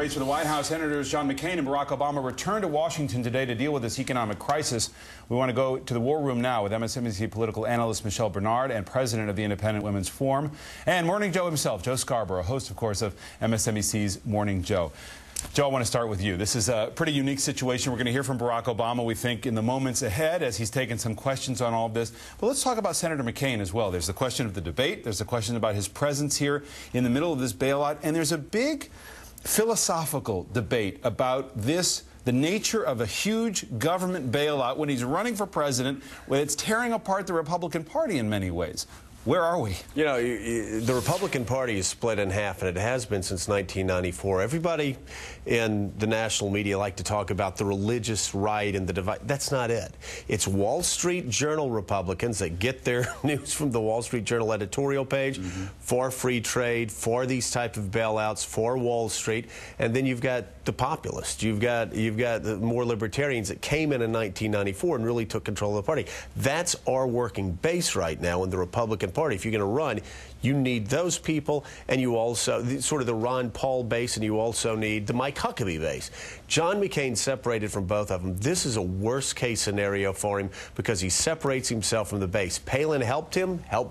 For the White House, Senators John McCain and Barack Obama returned to Washington today to deal with this economic crisis. We want to go to the war room now with MSNBC political analyst Michelle Bernard and president of the Independent Women's Forum, and Morning Joe himself, Joe Scarborough, host, of course, of MSNBC's Morning Joe. Joe, I want to start with you. This is a pretty unique situation. We're going to hear from Barack Obama, we think, in the moments ahead as he's taken some questions on all of this. But let's talk about Senator McCain as well. There's the question of the debate. There's the question about his presence here in the middle of this bailout. And there's a big philosophical debate about this, the nature of a huge government bailout when he's running for president, when it's tearing apart the Republican Party in many ways. Where are we? You know, the Republican Party is split in half, and it has been since 1994. Everybody in the national media like to talk about the religious right and the divide. That's not it. It's Wall Street Journal Republicans that get their news from the Wall Street Journal editorial page for free trade, for these type of bailouts, for Wall Street, and then you've got the populists. You've got the more libertarians that came in 1994 and really took control of the party. That's our working base right now in the Republican Party. If you're going to run, you need those people, and you also sort of the Ron Paul base, and you also need the Mike Huckabee base. John McCain separated from both of them. This is a worst-case scenario for him because he separates himself from the base. Palin helped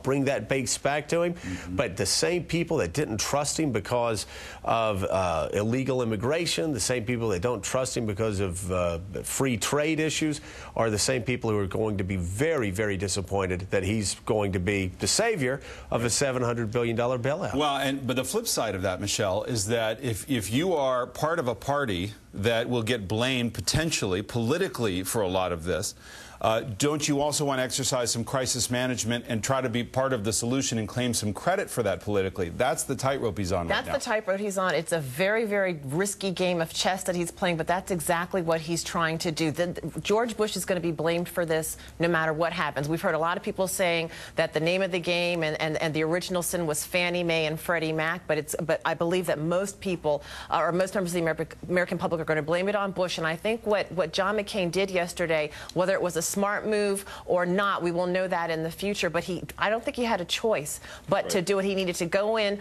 bring that base back to him, but the same people that didn't trust him because of illegal immigration, the same people that don't trust him because of free trade issues, are the same people who are going to be very, very disappointed that he's going to be the savior of a $700 billion bailout. Well, but the flip side of that, Michelle, is that if you are part of a party that will get blamed potentially politically for a lot of this, don't you also want to exercise some crisis management and try to be part of the solution and claim some credit for that politically? That's the tightrope he's on right now. That's the tightrope he's on. It's a very, very risky game of chess that he's playing, but that's exactly what he's trying to do. George Bush is going to be blamed for this no matter what happens. We've heard a lot of people saying that the name of the game and the original sin was Fannie Mae and Freddie Mac, but I believe that most people, or most members of the American public, are going to blame it on Bush. And I think what John McCain did yesterday, whether it was a smart move or not, we will know that in the future, but I don't think he had a choice but to do it. He needed to go in,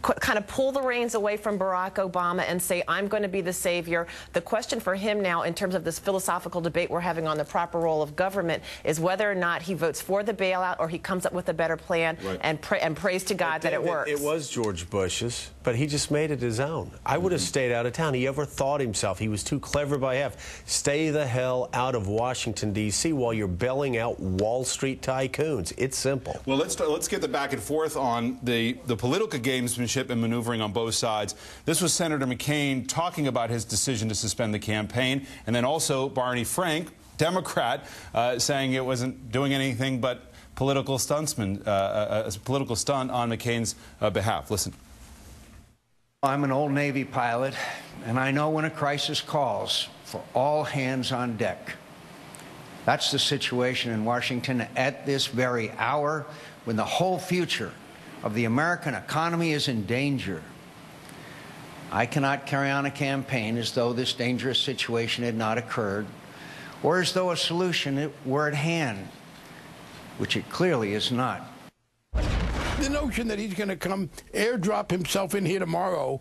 kind of pull the reins away from Barack Obama and say, I'm going to be the savior. The question for him now, in terms of this philosophical debate we're having on the proper role of government, is whether or not he votes for the bailout or he comes up with a better plan and prays to God that it works. It was George Bush's, but he just made it his own. I would have stayed out of town. He overthought himself. He was too clever by half. Stay the hell out of Washington, D.C. while you're bailing out Wall Street tycoons. It's simple. Well, let's get the back and forth on the political gamesmanship and maneuvering on both sides. This was Senator McCain talking about his decision to suspend the campaign, and then also Barney Frank, Democrat, saying it wasn't doing anything but political stuntsman, a political stunt on McCain's behalf. Listen. I'm an old Navy pilot, and I know when a crisis calls for all hands on deck. That's the situation in Washington at this very hour, when the whole future of the American economy is in danger. I cannot carry on a campaign as though this dangerous situation had not occurred, or as though a solution were at hand, which it clearly is not. The notion that he's going to come airdrop himself in here tomorrow,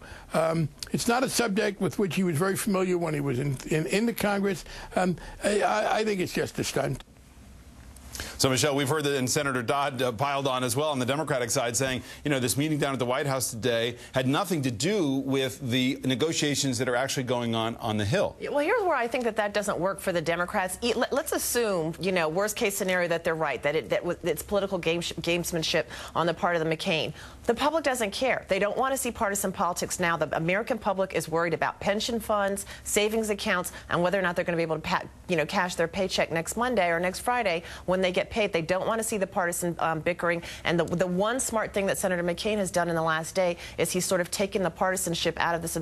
it's not a subject with which he was very familiar when he was in the Congress. I think it's just a stunt. So, Michelle, we've heard that, and Senator Dodd piled on as well on the Democratic side, saying, you know, this meeting down at the White House today had nothing to do with the negotiations that are actually going on the Hill. Well, here's where I think that doesn't work for the Democrats. Let's assume, you know, worst case scenario, that they're right, that it's political gamesmanship on the part of the McCain. The public doesn't care. They don't want to see partisan politics now. The American public is worried about pension funds, savings accounts, and whether or not they're going to be able to cash their paycheck next Monday or next Friday when they get paid. They don't want to see the partisan bickering. And the one smart thing that Senator McCain has done in the last day is he's sort of taken the partisanship out of this